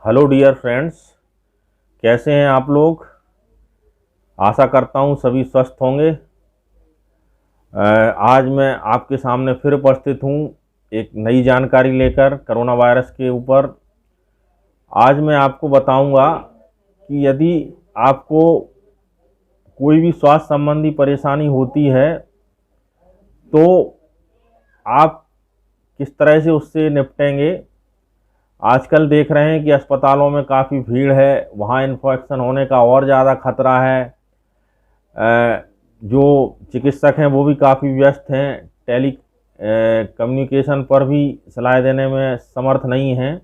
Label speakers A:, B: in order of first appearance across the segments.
A: Hello dear friends, कैसे हैं आप लोग। आशा करता हूं सभी स्वस्थ होंगे। आज मैं आपके सामने फिर उपस्थित हूं एक नई जानकारी लेकर कोरोना वायरस के ऊपर। आज मैं आपको बताऊंगा कि यदि आपको कोई भी स्वास्थ्य संबंधी परेशानी होती है तो आप किस तरह से उससे निपटेंगे। आजकल देख रहे हैं कि अस्पतालों में काफ़ी भीड़ है, वहाँ इन्फेक्शन होने का और ज़्यादा खतरा है। जो चिकित्सक हैं वो भी काफ़ी व्यस्त हैं, टेली कम्युनिकेशन पर भी सलाह देने में समर्थ नहीं हैं।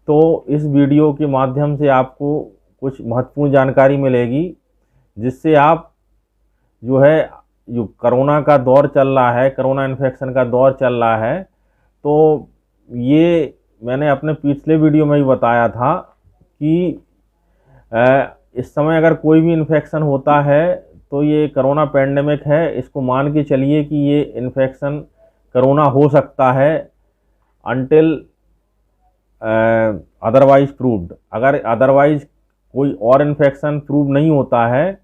A: तो इस वीडियो के माध्यम से आपको कुछ महत्वपूर्ण जानकारी मिलेगी, जिससे आप जो है जो कोरोना का दौर चल रहा है, कोरोना इन्फेक्शन का दौर चल रहा है, तो ये मैंने अपने पिछले वीडियो में भी बताया था कि इस समय अगर कोई भी इन्फेक्शन होता है तो ये कोरोना पेंडेमिक है। इसको मान के चलिए कि ये इन्फेक्शन कोरोना हो सकता है अनटिल अदरवाइज प्रूव्ड। अगर अदरवाइज कोई और इन्फेक्शन प्रूव नहीं होता है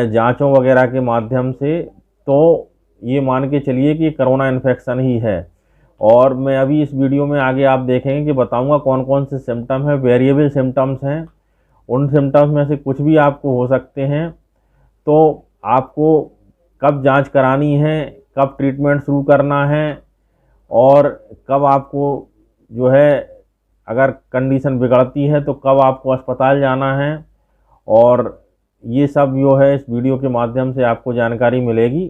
A: जांचों वगैरह के माध्यम से, तो ये मान के चलिए कि कोरोना इन्फेक्शन ही है। और मैं अभी इस वीडियो में आगे आप देखेंगे कि बताऊंगा कौन कौन से सिम्टम हैं, वेरिएबल सिम्टम्स हैं। उन सिम्टम्स में से कुछ भी आपको हो सकते हैं। तो आपको कब जांच करानी है, कब ट्रीटमेंट शुरू करना है, और कब आपको जो है अगर कंडीशन बिगड़ती है तो कब आपको अस्पताल जाना है, और ये सब जो है इस वीडियो के माध्यम से आपको जानकारी मिलेगी।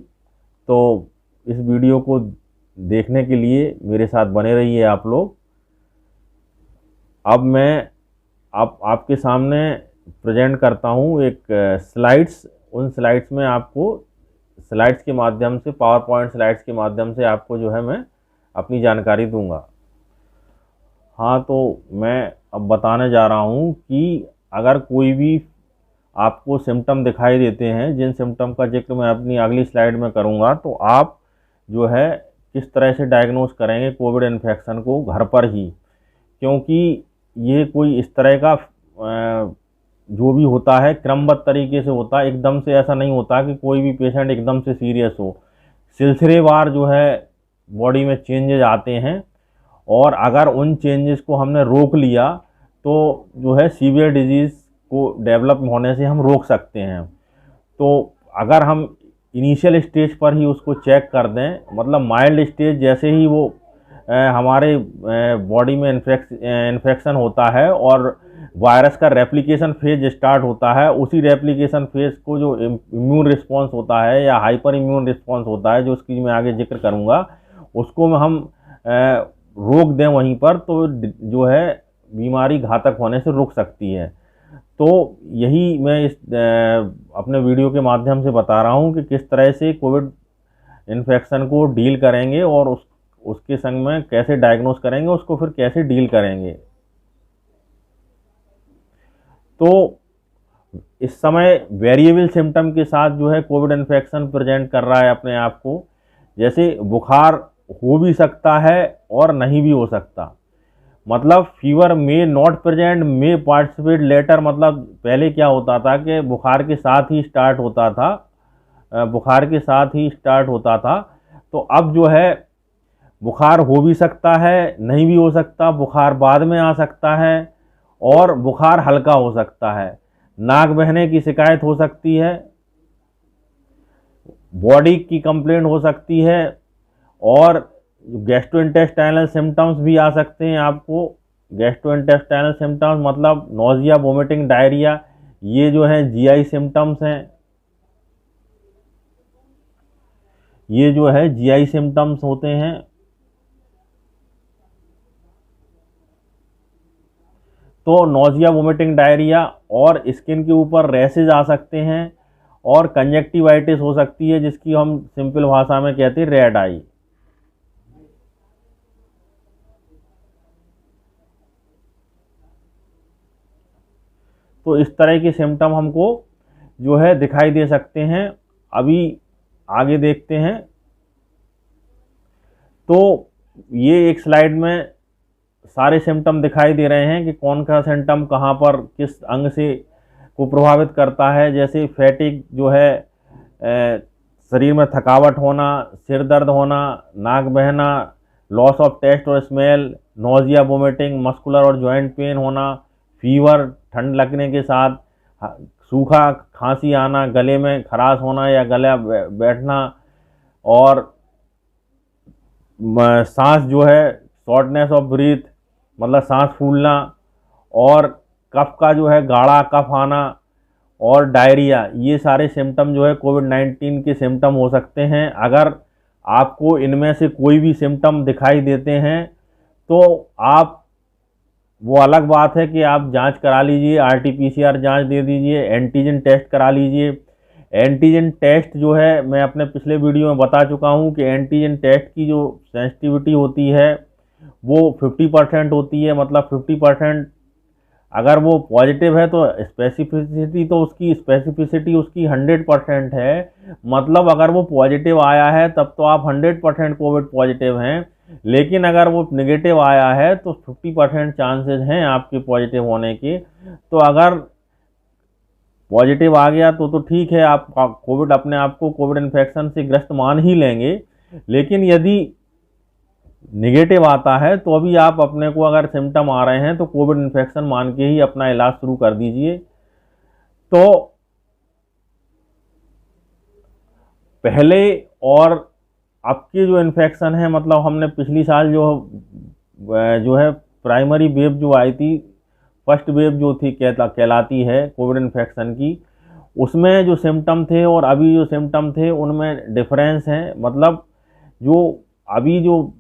A: तो इस वीडियो को देखने के लिए मेरे साथ बने रहिए आप लोग। अब मैं आपके सामने प्रेजेंट करता हूँ एक स्लाइड्स। उन स्लाइड्स में आपको स्लाइड्स के माध्यम से, पावर पॉइंट स्लाइड्स के माध्यम से आपको जो है मैं अपनी जानकारी दूंगा। हाँ, तो मैं अब बताने जा रहा हूँ कि अगर कोई भी आपको सिम्टम दिखाई देते हैं, जिन सिम्टम का जिक्र मैं अपनी अगली स्लाइड में करूँगा, तो आप जो है किस तरह से डायग्नोस करेंगे कोविड इन्फेक्शन को घर पर ही। क्योंकि ये कोई इस तरह का जो भी होता है क्रमबद्ध तरीके से होता है, एकदम से ऐसा नहीं होता कि कोई भी पेशेंट एकदम से सीरियस हो। सिलसिलेवार जो है बॉडी में चेंजेस आते हैं, और अगर उन चेंजेस को हमने रोक लिया तो जो है सीवियर डिजीज़ को डेवलप होने से हम रोक सकते हैं। तो अगर हम इनिशियल स्टेज पर ही उसको चेक कर दें, मतलब माइल्ड स्टेज जैसे ही वो हमारे बॉडी में इन्फेक्शन होता है और वायरस का रेप्लिकेशन फेज स्टार्ट होता है, उसी रेप्लिकेशन फेज को जो इम्यून रिस्पॉन्स होता है या हाइपर इम्यून रिस्पॉन्स होता है, जो उसकी मैं आगे जिक्र करूँगा, उसको हम रोक दें वहीं पर, तो जो है बीमारी घातक होने से रुक सकती है। तो यही मैं इस अपने वीडियो के माध्यम से बता रहा हूँ कि किस तरह से कोविड इन्फेक्शन को डील करेंगे, और उसके संग में कैसे डायग्नोस करेंगे, उसको फिर कैसे डील करेंगे। तो इस समय वेरिएबल सिम्टम के साथ जो है कोविड इन्फेक्शन प्रेजेंट कर रहा है अपने आप को। जैसे बुखार हो भी सकता है और नहीं भी हो सकता। मतलब फीवर में नॉट प्रेजेंट, में पार्टिसिपेट लेटर। मतलब पहले क्या होता था कि बुखार के साथ ही स्टार्ट होता था, तो अब जो है बुखार हो भी सकता है, नहीं भी हो सकता, बुखार बाद में आ सकता है, और बुखार हल्का हो सकता है। नाक बहने की शिकायत हो सकती है, बॉडी की कंप्लेंट हो सकती है, और गैस्ट्रोइंटेस्टाइनल सिम्टम्स भी आ सकते हैं आपको। गैस्ट्रोइंटेस्टाइनल सिम्टम्स मतलब नोजिया, वोमिटिंग, डायरिया, ये जो है जीआई सिम्टम्स हैं। ये जो है जीआई सिम्टम्स होते हैं। तो नोजिया, वोमिटिंग, डायरिया, और स्किन के ऊपर रैसेज आ सकते हैं, और कंजक्टिवाइटिस हो सकती है, जिसकी हम सिंपल भाषा में कहते हैं रेड आई। तो इस तरह के सिम्टम हमको जो है दिखाई दे सकते हैं। अभी आगे देखते हैं। तो ये एक स्लाइड में सारे सिम्टम दिखाई दे रहे हैं कि कौन सा सिम्टम कहाँ पर किस अंग से को प्रभावित करता है। जैसे फैटिक जो है, शरीर में थकावट होना, सिर दर्द होना, नाक बहना, लॉस ऑफ टेस्ट और स्मेल, नोजिया, वोमिटिंग, मस्कुलर और जॉइंट पेन होना, फीवर, ठंड लगने के साथ सूखा, खांसी आना, गले में खराश होना या गला बैठना, और सांस जो है शॉर्टनेस ऑफ ब्रीथ मतलब सांस फूलना, और कफ का जो है गाढ़ा कफ आना, और डायरिया, ये सारे सिम्टम जो है कोविड-19 के सिम्टम हो सकते हैं। अगर आपको इनमें से कोई भी सिम्टम दिखाई देते हैं तो आप, वो अलग बात है कि आप जांच करा लीजिए, आरटी-पीसीआर जांच दे दीजिए, एंटीजन टेस्ट करा लीजिए। एंटीजन टेस्ट जो है मैं अपने पिछले वीडियो में बता चुका हूं कि एंटीजन टेस्ट की जो सेंसिटिविटी होती है वो 50% होती है। मतलब 50% अगर वो पॉजिटिव है तो स्पेसिफिसिटी उसकी 100% है। मतलब अगर वो पॉजिटिव आया है तब तो आप 100% कोविड पॉजिटिव हैं, लेकिन अगर वो नेगेटिव आया है तो 50% चांसेस हैं आपके पॉजिटिव होने के। तो अगर पॉजिटिव आ गया तो ठीक है, आप कोविड, अपने आप को कोविड इन्फेक्शन से ग्रस्त मान ही लेंगे। लेकिन यदि निगेटिव आता है तो अभी आप अपने को, अगर सिम्टम आ रहे हैं तो कोविड इन्फेक्शन मान के ही अपना इलाज शुरू कर दीजिए। तो पहले और अब की जो इन्फेक्शन है, मतलब हमने पिछली साल जो है प्राइमरी वेव जो आई थी, फर्स्ट वेव जो थी कहलाती है कोविड इन्फेक्शन की, उसमें जो सिम्टम थे और अभी जो सिम्टम थे उनमें डिफरेंस है। मतलब जो अभी जो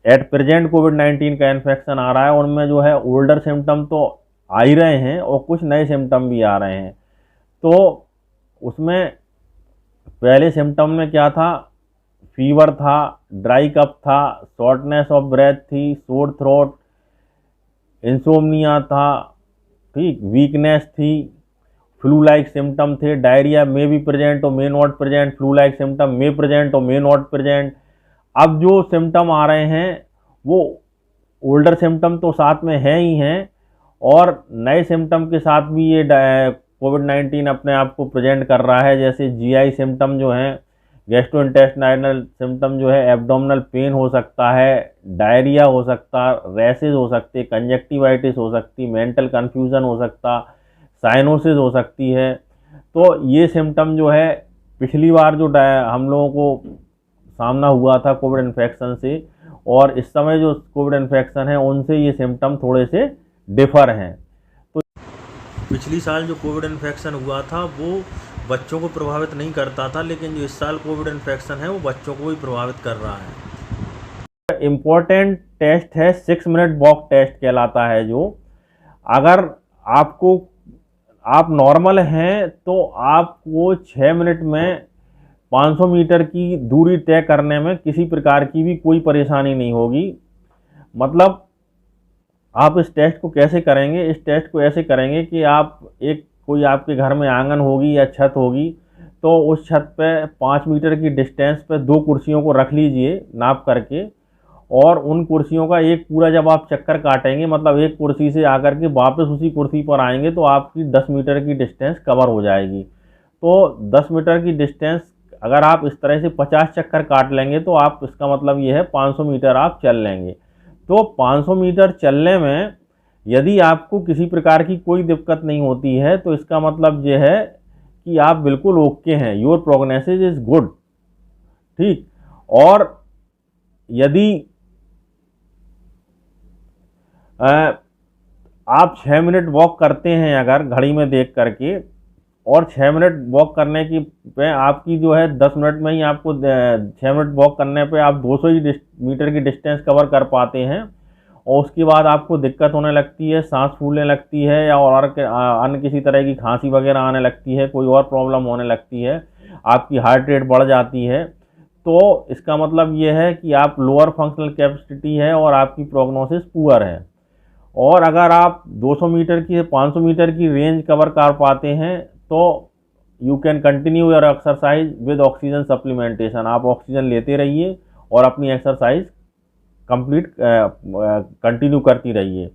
A: एट प्रेजेंट कोविड-19 का इन्फेक्शन आ रहा है उनमें जो है ओल्डर सिम्टम तो आ ही रहे हैं और कुछ नए सिम्टम भी आ रहे हैं। तो उसमें पहले सिम्टम में क्या था, फीवर था, ड्राई कफ था, शॉर्टनेस ऑफ ब्रेथ थी, सोर थ्रोट, इंसोम्निया था, ठीक, वीकनेस थी, फ्लू लाइक सिम्टम थे, डायरिया मे बी प्रेजेंट और may not present, flu like symptom may present और मे नॉट प्रेजेंट। अब जो सिम्टम आ रहे हैं वो ओल्डर सिम्टम तो साथ में है ही हैं, और नए सिम्टम के साथ भी ये कोविड-19 अपने आप को प्रेजेंट कर रहा है। जैसे जीआई सिम्टम जो हैं, गैस्ट्रोइंटेस्टाइनल सिम्टम जो है, एब्डोमिनल पेन हो सकता है, डायरिया हो सकता, रैसेज हो सकते, कंजक्टिवाइटिस हो सकती, मेंटल कन्फ्यूज़न हो सकता, साइनोसिस हो सकती है। तो ये सिम्टम जो है पिछली बार जो हम लोगों को सामना हुआ था कोविड इन्फेक्शन से, और इस समय जो कोविड इन्फेक्शन है उनसे ये सिम्टम थोड़े से डिफर हैं। तो पिछली साल जो कोविड इन्फेक्शन हुआ था वो बच्चों को प्रभावित नहीं करता था, लेकिन जो इस साल कोविड इन्फेक्शन है वो बच्चों को भी प्रभावित कर रहा है। इम्पोर्टेंट टेस्ट है 6 मिनट वॉक टेस्ट कहलाता है। जो अगर आप नॉर्मल हैं तो आपको 6 मिनट में 500 मीटर की दूरी तय करने में किसी प्रकार की भी कोई परेशानी नहीं होगी। मतलब आप इस टेस्ट को कैसे करेंगे, इस टेस्ट को ऐसे करेंगे कि आप कोई आपके घर में आंगन होगी या छत होगी, तो उस छत पे 5 मीटर की डिस्टेंस पे 2 कुर्सियों को रख लीजिए नाप करके, और उन कुर्सियों का एक पूरा जब आप चक्कर काटेंगे, मतलब एक कुर्सी से आकर के वापस उसी कुर्सी पर आएंगे, तो आपकी 10 मीटर की डिस्टेंस कवर हो जाएगी। तो 10 मीटर की डिस्टेंस अगर आप इस तरह से 50 चक्कर काट लेंगे तो आप, इसका मतलब ये है 500 मीटर आप चल लेंगे। तो 500 मीटर चलने में यदि आपको किसी प्रकार की कोई दिक्कत नहीं होती है तो इसका मतलब ये है कि आप बिल्कुल ओके हैं, योर प्रोग्नोसिस इज गुड, ठीक। और यदि आप 6 मिनट वॉक करते हैं अगर घड़ी में देख करके, और 6 मिनट वॉक करने की पे आपकी जो है 10 मिनट में ही आपको 6 मिनट वॉक करने पे आप 200 ही मीटर की डिस्टेंस कवर कर पाते हैं, और उसके बाद आपको दिक्कत होने लगती है, सांस फूलने लगती है, या और अन्य किसी तरह की खांसी वगैरह आने लगती है, कोई और प्रॉब्लम होने लगती है, आपकी हार्ट रेट बढ़ जाती है, तो इसका मतलब ये है कि आप लोअर फंक्शनल कैपेसिटी है और आपकी प्रोग्नोसिस पुअर है। और अगर आप 200 मीटर की 500 मीटर की रेंज कवर कर पाते हैं तो you can continue your exercise with oxygen supplementation. आप ऑक्सीजन लेते रहिए और अपनी एक्सरसाइज कंप्लीट कंटिन्यू करती रहिए।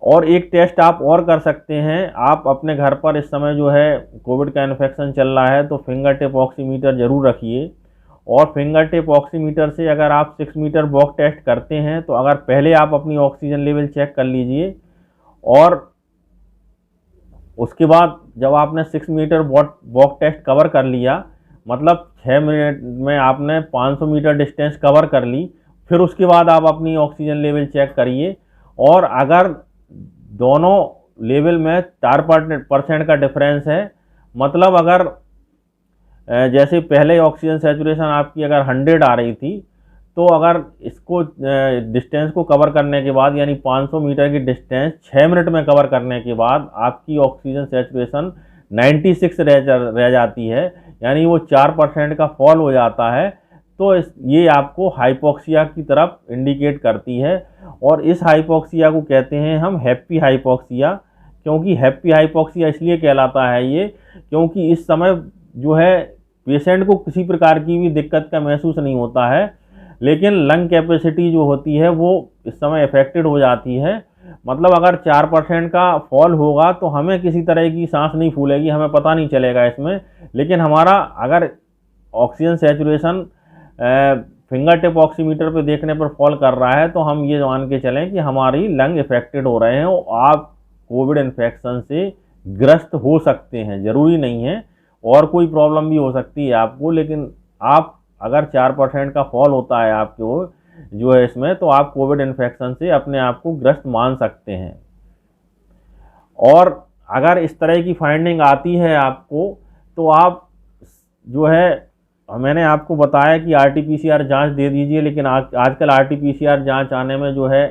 A: और एक टेस्ट आप और कर सकते हैं, आप अपने घर पर इस समय जो है कोविड का इन्फेक्शन चल रहा है तो फिंगर टिप ऑक्सीमीटर ज़रूर रखिए। और फिंगर टिप ऑक्सीमीटर से अगर आप 6 मीटर वॉक टेस्ट करते हैं तो अगर पहले आप अपनी ऑक्सीजन लेवल चेक कर लीजिए, और उसके बाद जब आपने 6 मीटर वॉक टेस्ट कवर कर लिया, मतलब 6 मिनट में आपने 500 मीटर डिस्टेंस कवर कर ली, फिर उसके बाद आप अपनी ऑक्सीजन लेवल चेक करिए। और अगर दोनों लेवल में 4% का डिफरेंस है, मतलब अगर जैसे पहले ऑक्सीजन सैचुरेशन आपकी अगर 100 आ रही थी, तो अगर इसको डिस्टेंस को कवर करने के बाद यानी 500 मीटर की डिस्टेंस 6 मिनट में कवर करने के बाद आपकी ऑक्सीजन सैचुरेशन 96 रह जाती है, यानी वो 4% का फॉल हो जाता है, तो ये आपको हाइपोक्सिया की तरफ इंडिकेट करती है। और इस हाइपोक्सिया को कहते हैं हम हैप्पी हाइपोक्सिया। क्योंकि हैप्पी हाइपोक्सिया इसलिए कहलाता है ये, क्योंकि इस समय जो है पेशेंट को किसी प्रकार की भी दिक्कत का महसूस नहीं होता है, लेकिन लंग कैपेसिटी जो होती है वो इस समय अफेक्टेड हो जाती है। मतलब अगर 4% का फॉल होगा तो हमें किसी तरह की सांस नहीं फूलेगी, हमें पता नहीं चलेगा इसमें। लेकिन हमारा अगर oxygen saturation finger tip oximeter पे देखने पर फॉल कर रहा है तो हम ये मान के चलें कि हमारी लंग इफेक्टेड हो रहे हैं और आप कोविड इन्फेक्शन से ग्रस्त हो सकते हैं। ज़रूरी नहीं है, और कोई प्रॉब्लम भी हो सकती है आपको, लेकिन आप अगर 4% का फॉल होता है आपको जो है इसमें, तो आप कोविड इन्फेक्शन से अपने आप को ग्रस्त मान सकते हैं। और अगर इस तरह की फाइंडिंग आती है आपको, तो आप जो है मैंने आपको बताया कि RT-PCR जांच दे दीजिए, लेकिन आजकल RT-PCR जांच आने में जो है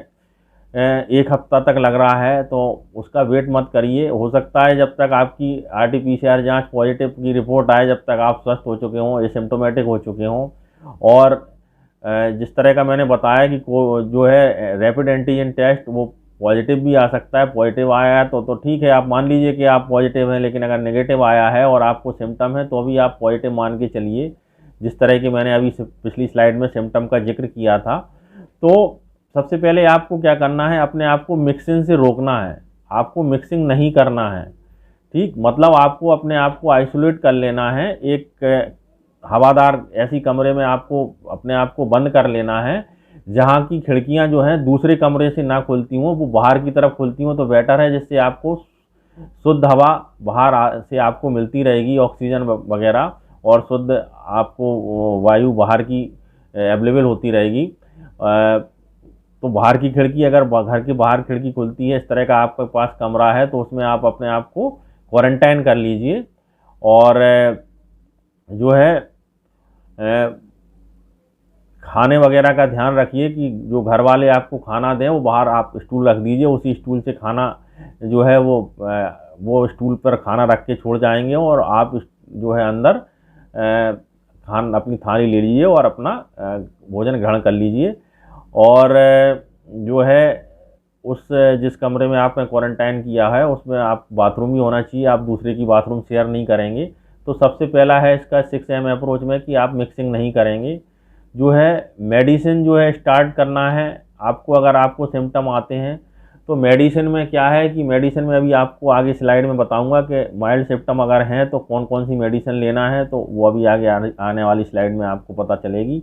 A: 1 हफ्ता तक लग रहा है, तो उसका वेट मत करिए। हो सकता है जब तक आपकी RT-PCR जांच पॉजिटिव की रिपोर्ट आए, जब तक आप स्वस्थ हो चुके हों, एसिम्प्टोमेटिक हो चुके हों। और जिस तरह का मैंने बताया कि जो है रैपिड एंटीजन टेस्ट वो पॉजिटिव भी आ सकता है। पॉजिटिव आया है तो ठीक है, आप मान लीजिए कि आप पॉजिटिव हैं, लेकिन अगर नेगेटिव आया है और आपको सिम्टम है तो भी आप पॉजिटिव मान के चलिए, जिस तरह की मैंने अभी पिछली स्लाइड में सिम्टम का जिक्र किया था। तो सबसे पहले आपको क्या करना है, अपने आप को मिक्सिंग से रोकना है, आपको मिक्सिंग नहीं करना है। ठीक, मतलब आपको अपने आप को आइसोलेट कर लेना है, एक हवादार ऐसी कमरे में आपको अपने आप को बंद कर लेना है जहाँ की खिड़कियाँ जो हैं दूसरे कमरे से ना खुलती हों, वो बाहर की तरफ खुलती हों तो बेटर है, जिससे आपको शुद्ध हवा बाहर से आपको मिलती रहेगी, ऑक्सीजन वगैरह, और शुद्ध आपको वायु बाहर की अवेलेबल होती रहेगी। तो बाहर की खिड़की, अगर घर के बाहर खिड़की खुलती है, इस तरह का आपके पास कमरा है, तो उसमें आप अपने आप को क्वारंटाइन कर लीजिए। और जो है खाने वगैरह का ध्यान रखिए कि जो घर वाले आपको खाना दें वो बाहर आप स्टूल रख दीजिए, उसी स्टूल से खाना जो है वो स्टूल पर खाना रख के छोड़ जाएंगे, और आप जो है अंदर अपनी थाली ले लीजिए और अपना भोजन ग्रहण कर लीजिए। और जो है उस जिस कमरे में आपने क्वारंटाइन किया है उसमें आप बाथरूम भी होना चाहिए, आप दूसरे की बाथरूम शेयर नहीं करेंगे। तो सबसे पहला है इसका 6M अप्रोच में कि आप मिक्सिंग नहीं करेंगे। जो है मेडिसिन जो है स्टार्ट करना है आपको, अगर आपको सिम्टम आते हैं तो मेडिसिन में क्या है कि मेडिसिन में अभी आपको आगे स्लाइड में बताऊंगा कि माइल्ड सिम्टम अगर हैं तो कौन कौन सी मेडिसिन लेना है, तो वो अभी आगे आने वाली स्लाइड में आपको पता चलेगी।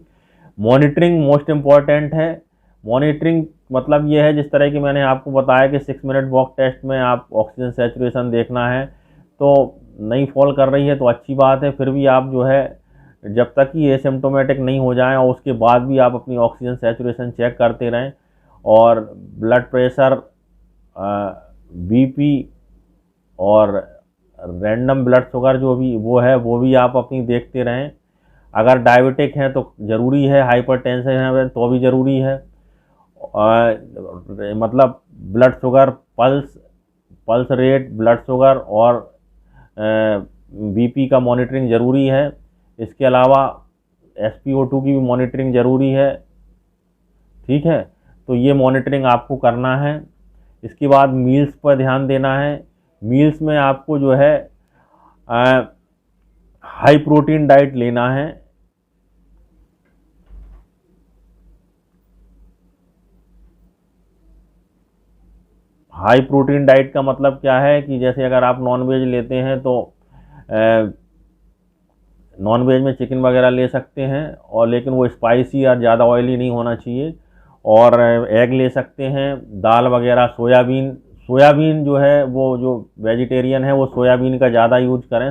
A: मॉनिटरिंग मोस्ट इम्पॉर्टेंट है। मॉनिटरिंग मतलब ये है, जिस तरह की मैंने आपको बताया कि 6 मिनट वॉक टेस्ट में आप ऑक्सीजन सैचुरेशन देखना है, तो नहीं फॉल कर रही है तो अच्छी बात है। फिर भी आप जो है जब तक कि एसिम्प्टोमेटिक नहीं हो जाए और उसके बाद भी आप अपनी ऑक्सीजन सैचुरेशन चेक करते रहें। और ब्लड प्रेशर, BP और रैंडम ब्लड शुगर जो भी वो है वो भी आप अपनी देखते रहें। अगर डायबिटिक हैं तो ज़रूरी है, हाइपरटेंशन है तो भी ज़रूरी है। मतलब blood sugar, pulse rate, blood sugar और BP का मॉनिटरिंग ज़रूरी है। इसके अलावा SpO2 की भी मॉनिटरिंग ज़रूरी है। ठीक है, तो ये मॉनिटरिंग आपको करना है। इसके बाद मील्स पर ध्यान देना है। मील्स में आपको जो है हाई प्रोटीन डाइट लेना है। हाई प्रोटीन डाइट का मतलब क्या है कि जैसे अगर आप नॉन वेज लेते हैं तो नॉन वेज में चिकन वगैरह ले सकते हैं, और लेकिन वो स्पाइसी और ज़्यादा ऑयली नहीं होना चाहिए। और एग ले सकते हैं, दाल वगैरह, सोयाबीन। सोयाबीन जो है वो जो वेजिटेरियन है वो सोयाबीन का ज़्यादा यूज करें,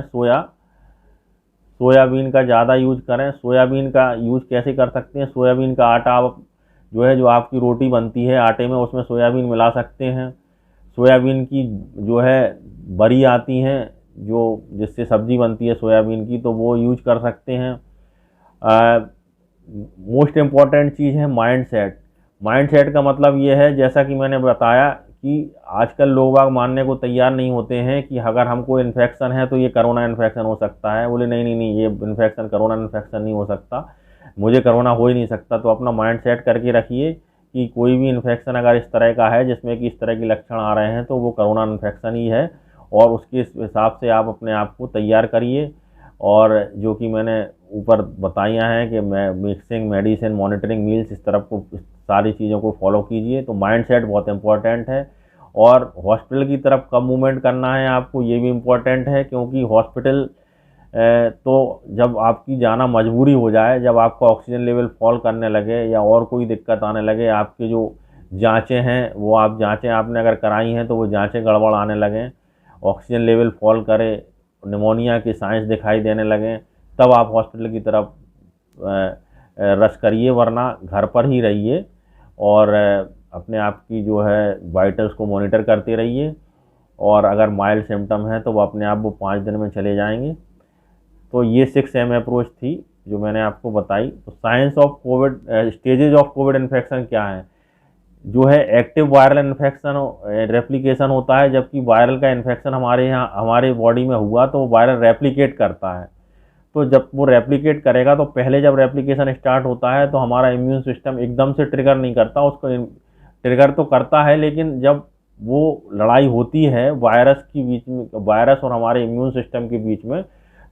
A: सोयाबीन का ज़्यादा यूज करें। सोयाबीन का यूज कैसे कर सकते हैं, सोयाबीन का आटा आप जो है, जो आपकी रोटी बनती है आटे में, उसमें सोयाबीन मिला सकते हैं। सोयाबीन की जो है बड़ी आती हैं, जो जिससे सब्जी बनती है सोयाबीन की, तो वो यूज कर सकते हैं। मोस्ट इम्पॉर्टेंट चीज़ है माइंड सेट। माइंड सेट का मतलब ये है, जैसा कि मैंने बताया कि आजकल लोग बाग मानने को तैयार नहीं होते हैं कि अगर हमको इन्फेक्शन है तो ये कोरोना इन्फेक्शन हो सकता है। बोले नहीं नहीं नहीं, ये इन्फेक्शन कोरोना इन्फेक्शन नहीं हो सकता, मुझे कोरोना हो ही नहीं सकता। तो अपना माइंड सेट करके रखिए कि कोई भी इन्फेक्शन अगर इस तरह का है जिसमें कि इस तरह के लक्षण आ रहे हैं तो वो कोरोना इन्फेक्शन ही है, और उसके हिसाब से आप अपने आप को तैयार करिए। और जो कि मैंने ऊपर बताइयाँ हैं कि मैं मिक्सिंग, मेडिसिन, मॉनिटरिंग मील्स, इस तरफ को सारी चीज़ों को फॉलो कीजिए। तो माइंड सेट बहुत इंपॉर्टेंट है। और हॉस्पिटल की तरफ कब मूवमेंट करना है आपको, ये भी इम्पोर्टेंट है, क्योंकि हॉस्पिटल तो जब आपकी जाना मजबूरी हो जाए, जब आपका ऑक्सीजन लेवल फॉल करने लगे या और कोई दिक्कत आने लगे, आपके जो जांचें हैं वो आप जांचें आपने अगर कराई हैं तो वो जांचें गड़बड़ आने लगें, ऑक्सीजन लेवल फॉल करे, निमोनिया की साइंस दिखाई देने लगें, तब आप हॉस्पिटल की तरफ रश करिए, वरना घर पर ही रहिए और अपने आप की जो है वाइटल्स को मॉनिटर करते रहिए। और अगर माइल्ड सिम्टम है तो वो अपने आप वो 5 दिन में चले जाएंगे। तो ये 6M अप्रोच थी जो मैंने आपको बताई। तो science of Covid, stages of Covid infection क्या है, जो है एक्टिव वायरल इन्फेक्शन रेप्लिकेशन होता है, जबकि वायरल का इन्फेक्शन हमारे यहाँ हमारे बॉडी में हुआ तो वो वायरल रेप्लिकेट करता है। तो जब वो रेप्लिकेट करेगा तो पहले जब रेप्लिकेशन स्टार्ट होता है तो हमारा इम्यून सिस्टम एकदम से ट्रिगर नहीं करता, उसको ट्रिगर तो करता है, लेकिन जब वो लड़ाई होती है वायरस की बीच में, वायरस और हमारे इम्यून सिस्टम के बीच में,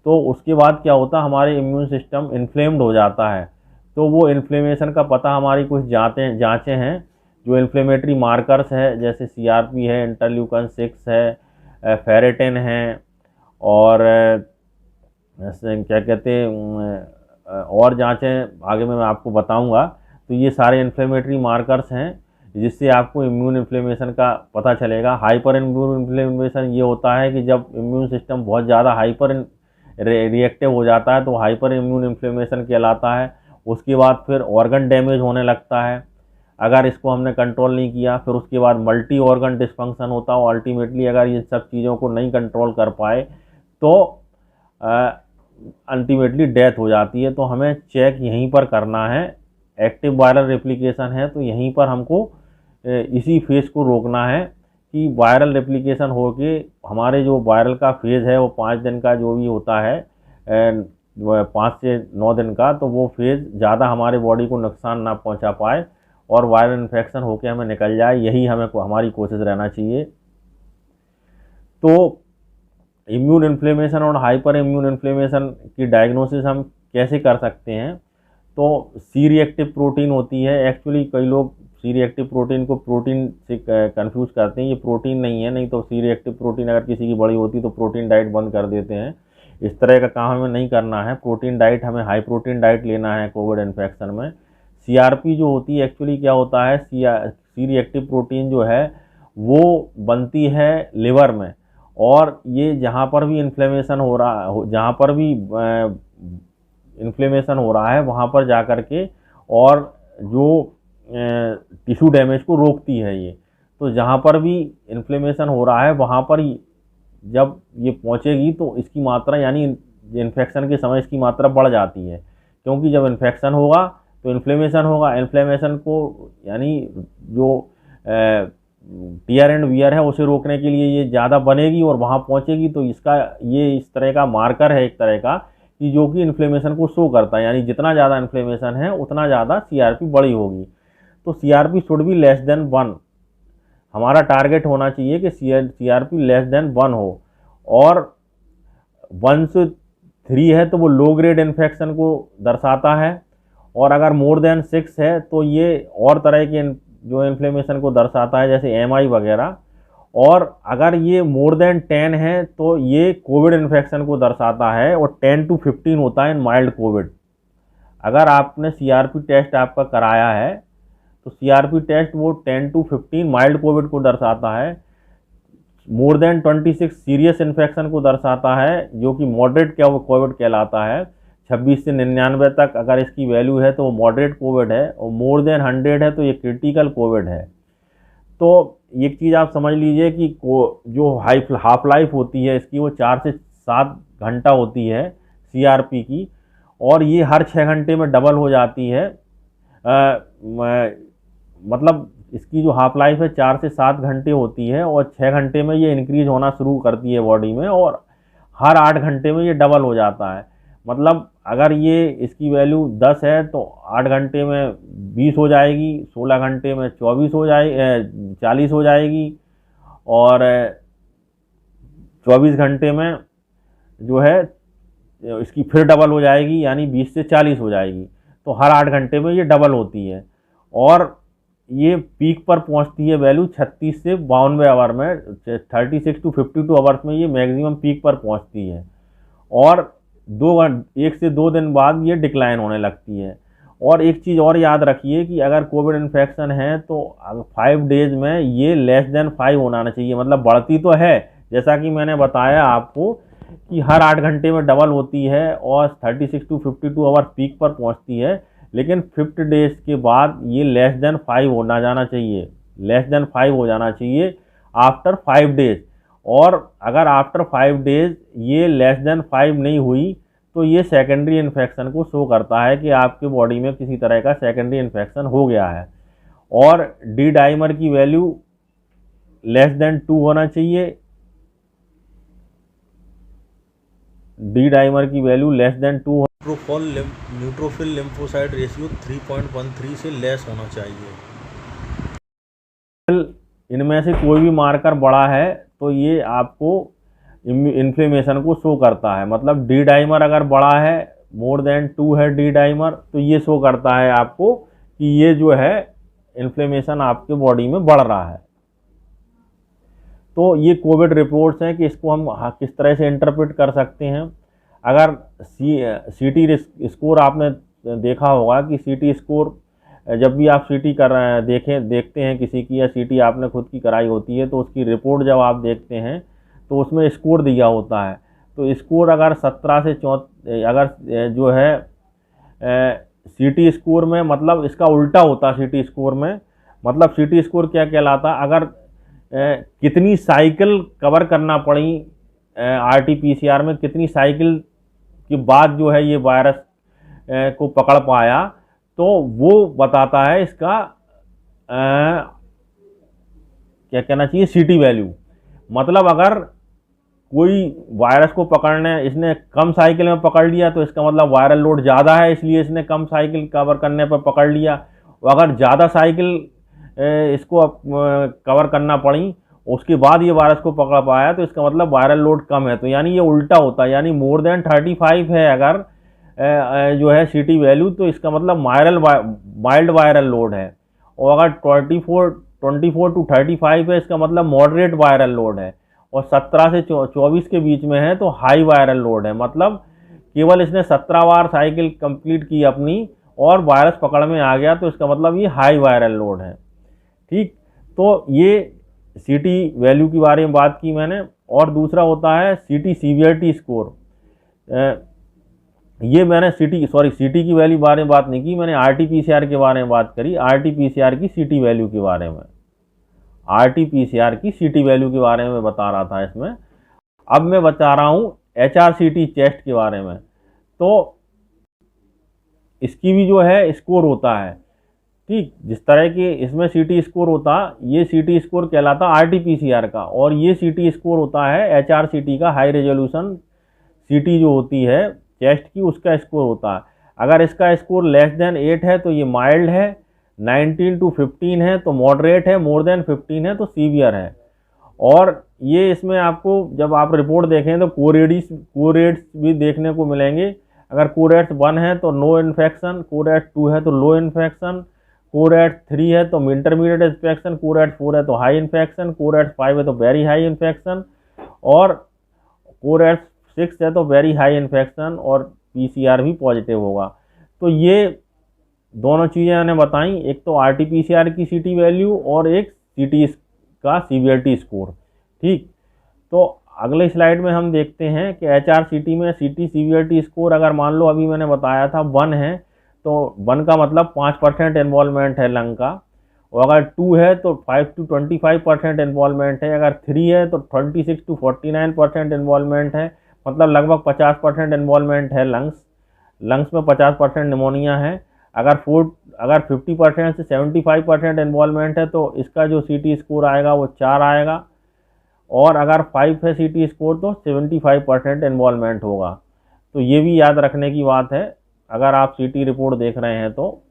A: तो उसके बाद क्या होता है, हमारे इम्यून सिस्टम इन्फ्लेम्ड हो जाता है। तो वो इन्फ्लेमेशन का पता हमारी कुछ जाँचें हैं, जो इन्फ्लेमेटरी मार्कर्स है, जैसे CRP है, इंटरल्यूकन 6 है, फेरेटिन है, और क्या कहते हैं और जांचें आगे मैं आपको बताऊंगा। तो ये सारे इन्फ्लेमेटरी मार्कर्स हैं जिससे आपको इम्यून इन्फ्लेमेशन का पता चलेगा। हाइपर इम्यून इन्फ्लेमेशन ये होता है कि जब इम्यून सिस्टम बहुत ज़्यादा हाइपर रिएक्टिव हो जाता है तो हाइपर इम्यून इन्फ्लेमेशन कहलाता है। उसके बाद फिर ऑर्गन डैमेज होने लगता है अगर इसको हमने कंट्रोल नहीं किया। फिर उसके बाद मल्टी ऑर्गन डिस्फंक्शन होता है, और अल्टीमेटली अगर ये सब चीज़ों को नहीं कंट्रोल कर पाए तो अल्टीमेटली डेथ हो जाती है। तो हमें चेक यहीं पर करना है। एक्टिव वायरल रेप्लिकेशन है तो यहीं पर हमको इसी फेज को रोकना है कि वायरल रेप्लिकेशन हो के हमारे जो वायरल का फेज़ है वो 5 दिन का जो भी होता है, 5 से 9 दिन का, तो वो फेज़ ज़्यादा हमारे बॉडी को नुकसान ना पहुंचा पाए और वायरल इन्फेक्शन होके हमें निकल जाए, यही हमें हमारी कोशिश रहना चाहिए। तो इम्यून इन्फ्लेमेशन और हाइपर इम्यून इन्फ्लेमेशन की डायग्नोसिस हम कैसे कर सकते हैं। तो सी रिएक्टिव प्रोटीन होती है, एक्चुअली कई लोग सी रिएक्टिव प्रोटीन को प्रोटीन से कंफ्यूज करते हैं, ये प्रोटीन नहीं है। नहीं तो सी रिएक्टिव प्रोटीन अगर किसी की बड़ी होती तो प्रोटीन डाइट बंद कर देते हैं। इस तरह का काम हमें नहीं करना है। प्रोटीन डाइट, हमें हाई प्रोटीन डाइट लेना है कोविड इन्फेक्शन में। CRP जो होती है, एक्चुअली क्या होता है, सी रिएक्टिव प्रोटीन जो है वो बनती है लिवर में, और ये जहाँ पर भी इन्फ्लेमेशन हो रहा, जहाँ पर भी इन्फ्लेमेशन हो रहा है वहाँ पर जा कर के और जो टिश्यू डैमेज को रोकती है ये। तो जहाँ पर भी इन्फ्लेमेशन हो रहा है वहाँ पर जब ये पहुँचेगी तो इसकी मात्रा, यानी इन्फेक्शन के समय इसकी मात्रा बढ़ जाती है, क्योंकि जब इन्फेक्शन होगा तो इन्फ्लेमेशन होगा। इन्फ्लेमेशन को यानी जो टीयर एंड वियर है उसे रोकने के लिए ये ज़्यादा बनेगी और वहाँ पहुँचेगी। तो इसका ये इस तरह का मार्कर है एक तरह का कि जो कि इन्फ्लेमेशन को शो करता है, यानी जितना ज़्यादा इन्फ्लेमेशन है उतना ज़्यादा CRP बड़ी होगी। तो CRP should be less than 1। हमारा टारगेट होना चाहिए कि CRP लेस देन 1 हो, और 1 से 3 है तो वो लो ग्रेड इन्फेक्शन को दर्शाता है, और अगर मोर देन 6 है तो ये और तरह के जो इन्फ्लेमेशन को दर्शाता है, जैसे MI वगैरह। और अगर ये मोर देन 10 है तो ये कोविड इन्फेक्शन को दर्शाता है, और 10 to 15 होता है इन माइल्ड कोविड। अगर आपने सीआरपी टेस्ट आपका कराया है तो सीआरपी टेस्ट वो 10 to 15 माइल्ड कोविड को दर्शाता है, मोर देन 26 सीरियस इन्फेक्शन को दर्शाता है जो कि मॉडरेट कोविड कहलाता है। 26 से 99 तक अगर इसकी वैल्यू है तो वो मॉडरेट कोविड है, और मोर देन 100 है तो ये क्रिटिकल कोविड है। तो एक चीज़ आप समझ लीजिए कि जो हाफ लाइफ होती है इसकी वो 4 से 7 घंटा होती है सीआरपी की, और ये हर 6 घंटे में डबल हो जाती है। मतलब इसकी जो हाफ लाइफ है 4 से 7 घंटे होती है, और 6 घंटे में ये इंक्रीज होना शुरू करती है बॉडी में, और हर 8 घंटे में ये डबल हो जाता है। मतलब अगर ये इसकी वैल्यू 10 है तो 8 घंटे में 20 हो जाएगी, 16 घंटे में 24 हो जाएगी, 40 हो जाएगी, और 24 घंटे में जो है इसकी फिर डबल हो जाएगी, यानी 20 से 40 हो जाएगी। तो हर 8 घंटे में ये डबल होती है, और ये पीक पर पहुंचती है वैल्यू 36 से 52 आवर में, 36 to 52 आवर्स में ये मैक्सिमम पीक पर पहुंचती है, और 1 से 2 दिन बाद ये डिक्लाइन होने लगती है। और एक चीज़ और याद रखिए कि अगर कोविड इन्फेक्शन है तो 5 डेज में ये लेस देन 5 होना चाहिए। मतलब बढ़ती तो है, जैसा कि मैंने बताया आपको कि हर 8 घंटे में डबल होती है और 36 to 52 आवर पीक पर पहुंचती है, लेकिन 5 डेज के बाद ये लेस देन 5 होना जाना चाहिए, लेस देन 5 हो जाना चाहिए आफ्टर 5 डेज। और अगर आफ्टर 5 डेज ये लेस देन 5 नहीं हुई तो ये सेकेंडरी इन्फेक्शन को शो करता है कि आपके बॉडी में किसी तरह का सेकेंडरी इन्फेक्शन हो गया है। और डी डाइमर की वैल्यू लेस देन 2 होना चाहिए, डी डाइमर की value less than 2।
B: Neutrophil lymphocyte ratio 3.13 से लेस होना चाहिए।
A: इनमें से कोई भी मार्कर बड़ा है तो ये आपको इन्फ्लेमेशन को शो करता है। मतलब डी डाइमर अगर बड़ा है, मोर देन 2 है डी डाइमर, तो ये शो करता है आपको कि ये जो है इन्फ्लेमेशन आपके बॉडी में बढ़ रहा है। तो ये कोविड रिपोर्ट्स हैं कि इसको हम किस तरह से इंटरप्रेट कर सकते हैं। अगर सीटी स्कोर आपने देखा होगा कि सीटी स्कोर जब भी आप सीटी कर रहे हैं देखते हैं किसी की, या सीटी आपने खुद की कराई होती है तो उसकी रिपोर्ट जब आप देखते हैं तो उसमें स्कोर दिया होता है। तो स्कोर अगर 17 से 34 अगर जो है सीटी स्कोर में, मतलब इसका उल्टा होता सीटी स्कोर में। मतलब सीटी स्कोर क्या कहलाता, अगर कितनी साइकिल कवर करना पड़ी आरटीपीसीआर में, कितनी साइकिल के बाद जो है ये वायरस को पकड़ पाया, तो वो बताता है इसका क्या कहना चाहिए, सीटी वैल्यू। मतलब अगर कोई वायरस को पकड़ने इसने कम साइकिल में पकड़ लिया तो इसका मतलब वायरल लोड ज़्यादा है, इसलिए इसने कम साइकिल कवर करने पर पकड़ लिया। और अगर ज़्यादा साइकिल इसको कवर करना पड़ी उसके बाद ये वायरस को पकड़ पाया तो इसका मतलब वायरल लोड कम है। तो यानी ये उल्टा होता है, यानी मोर देन 35 है अगर जो है सीटी वैल्यू, तो इसका मतलब माइल्ड वायरल लोड है। और अगर 24 to 35 है इसका मतलब मॉडरेट वायरल लोड है, और 17 से 24 के बीच में है तो हाई वायरल लोड है। मतलब केवल इसने 17 बार साइकिल कंप्लीट की अपनी और वायरस पकड़ में आ गया तो इसका मतलब ये हाई वायरल लोड है। ठीक, तो ये सीटी वैल्यू के बारे में बात की मैंने। और दूसरा होता है सीटी सीवियरिटी स्कोर। ये मैंने सीटी की वैल्यू बारे में बात नहीं की, मैंने आरटीपीसीआर के बारे में बात करी, आरटीपीसीआर की सीटी वैल्यू के बारे में, आरटीपीसीआर की सीटी वैल्यू के बारे में बता रहा था इसमें। अब मैं बता रहा हूँ एचआरसीटी चेस्ट के बारे में। तो इसकी भी जो है स्कोर होता है, ठीक, जिस तरह के इसमें सीटी स्कोर होता, ये सीटी स्कोर कहलाता आरटीपीसीआर का, और ये सीटी स्कोर होता है एचआरसीटी का, हाई रेजोल्यूशन सीटी जो होती है चेस्ट की, उसका स्कोर होता है। अगर इसका स्कोर लेस देन 8 है तो ये माइल्ड है, 19 to 15 है तो मॉडरेट है, मोर देन 15 है तो सीवियर है। और ये इसमें आपको जब आप रिपोर्ट देखें तो कोरेट्स भी देखने को मिलेंगे। अगर कोरेट्स 1 है तो नो इन्फेक्शन, कोरेट्स 2 है तो लो इन्फेक्शन, कोरैट 3 है तो इंटरमीडिएट इन्फेक्शन, कोरैट 4 है तो हाई इन्फेक्शन, कोरैट 5 है तो वेरी हाई इन्फेक्शन, और कोरैट 6 है तो वेरी हाई इन्फेक्शन, और पीसीआर भी पॉजिटिव होगा। तो ये दोनों चीज़ें मैंने बताई, एक तो आरटीपीसीआर की सीटी वैल्यू और एक सीटी का सीवीआरटी स्कोर। ठीक, तो अगले स्लाइड में हम देखते हैं कि एचआरसीटी में सीटी सीवीआरटी स्कोर अगर मान लो अभी मैंने बताया था 1 है तो 1 का मतलब 5% इन्वॉल्वमेंट है लंग का, और अगर 2 है तो 5 to 25% इन्वॉल्वमेंट है, अगर 3 है तो 26 to 49% इन्वॉल्वमेंट है, मतलब लगभग 50% इन्वॉल्वमेंट है लंग्स में 50% निमोनिया है। अगर 50% से 75% इन्वॉल्वमेंट है तो इसका जो सीटी स्कोर आएगा वो 4 आएगा, और अगर 5 है सीटी स्कोर तो 75% इन्वॉल्वमेंट होगा। तो ये भी याद रखने की बात है अगर आप सीटी रिपोर्ट देख रहे हैं तो।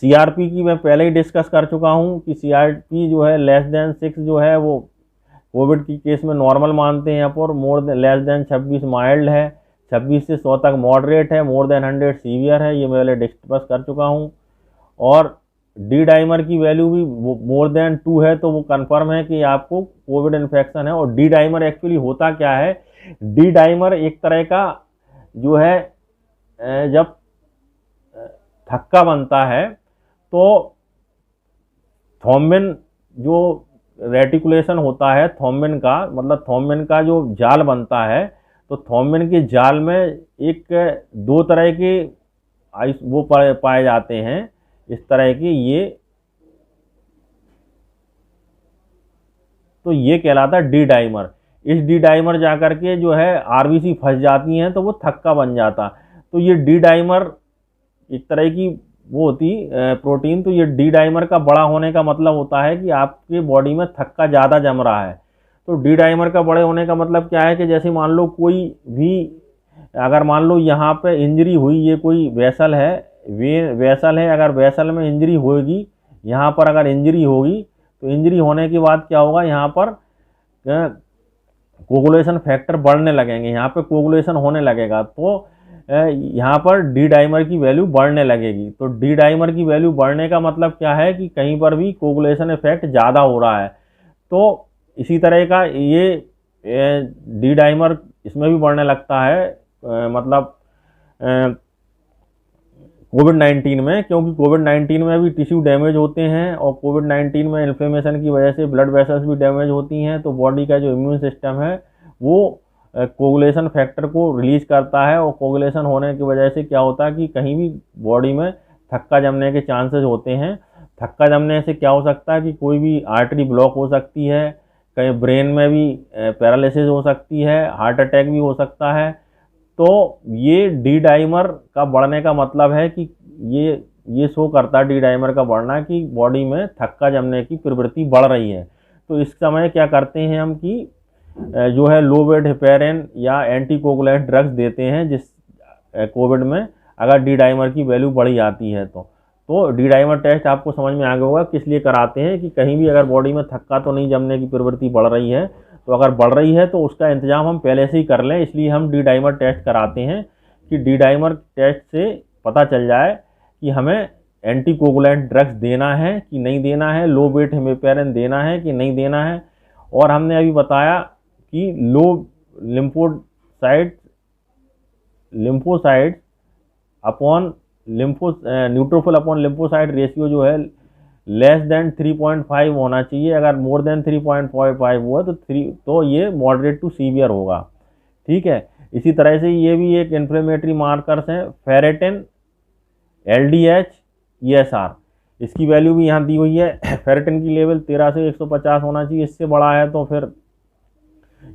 A: सीआरपी की मैं पहले ही डिस्कस कर चुका हूँ कि सीआरपी जो है लेस देन 6 जो है वो कोविड की केस में नॉर्मल मानते हैं यहाँ पर, लेस देन 26 माइल्ड है, 26 से 100 तक मॉडरेट है, मोर देन 100 सीवियर है, ये मैं पहले डिस्कस कर चुका हूँ। और डी डाइमर की वैल्यू भी मोर देन 2 है तो वो कंफर्म है कि आपको कोविड इन्फेक्शन है। और डी डाइमर एक्चुअली होता क्या है, डी डाइमर एक तरह का जो है जब थक्का बनता है तो थ्रोम्बिन जो रेटिकुलेशन होता है थ्रोम्बिन का, मतलब थ्रोम्बिन का जो जाल बनता है, तो थ्रोम्बिन के जाल में एक दो तरह के वो पाए जाते हैं इस तरह के, तो ये कहलाता है डी डाइमर। इस डी डाइमर जाकर के जो है आरबीसी फंस जाती हैं तो वो थक्का बन जाता। तो ये डी डाइमर एक तरह की वो होती प्रोटीन, तो ये डी डाइमर का बड़ा होने का मतलब होता है कि आपके बॉडी में थक्का ज़्यादा जम रहा है। तो डी डाइमर का बड़े होने का मतलब क्या है कि जैसे मान लो कोई भी, अगर मान लो यहाँ पे इंजरी हुई, ये कोई वेसल है, वेसल है, अगर वेसल में इंजरी होगी, यहाँ पर अगर इंजरी होगी तो इंजरी होने के बाद क्या होगा, यहाँ पर कोगुलेशन फैक्टर बढ़ने लगेंगे, यहाँ पे कोगुलेशन होने लगेगा, तो यहाँ पर डी डाइमर की वैल्यू बढ़ने लगेगी। तो डी डाइमर की वैल्यू बढ़ने का मतलब क्या है कि कहीं पर भी कोगुलेशन इफेक्ट ज़्यादा हो रहा है। तो इसी तरह का ये डी डाइमर इसमें भी बढ़ने लगता है, मतलब कोविड-19 में, क्योंकि कोविड-19 में भी टिश्यू डैमेज होते हैं और कोविड-19 में इन्फ्लेमेशन की वजह से ब्लड वेसल्स भी डैमेज होती हैं। तो बॉडी का जो इम्यून सिस्टम है वो कोगुलेशन फैक्टर को रिलीज करता है, और कोगुलेशन होने की वजह से क्या होता है कि कहीं भी बॉडी में थक्का जमने के चांसेस होते हैं। थक्का जमने से क्या हो सकता है कि कोई भी आर्टरी ब्लॉक हो सकती है, कहीं ब्रेन में भी पैरालिसिस हो सकती है, हार्ट अटैक भी हो सकता है। तो ये डी डाइमर का बढ़ने का मतलब है कि ये शो करता है डी डाइमर का बढ़ना कि बॉडी में थक्का जमने की प्रवृत्ति बढ़ रही है। तो इस समय क्या करते हैं हम कि जो है लो वेट हेपेरिन या एंटीकोगुलेंट ड्रग्स देते हैं, जिस कोविड में अगर डी डाइमर की वैल्यू बढ़ी आती है तो डी डाइमर टेस्ट आपको समझ में आ गया होगा किस लिए कराते हैं कि कहीं भी अगर बॉडी में थक्का तो नहीं जमने की प्रवृत्ति बढ़ रही है, तो अगर बढ़ रही है तो उसका इंतजाम हम पहले से ही कर लें, इसलिए हम डी डाइमर टेस्ट कराते हैं कि डी डाइमर टेस्ट से पता चल जाए कि हमें एंटीकोगुलेंट ड्रग्स देना है कि नहीं देना है, लो वेट हेपेरिन देना है कि नहीं देना है। और हमने अभी बताया कि low lymphocyte upon neutrophil upon lymphocyte ratio जो है लेस देन 3.5 होना चाहिए। अगर मोर देन 3.5 हुआ तो ये मॉडरेट टू सीवियर होगा। ठीक है, इसी तरह से ये भी एक इन्फ्लेमेटरी मार्कर्स हैं, फेरेटिन, एलडीएच, ईएसआर, इसकी वैल्यू भी यहाँ दी हुई है। फेरेटिन की लेवल 13 से 150 होना चाहिए, इससे बड़ा है तो फिर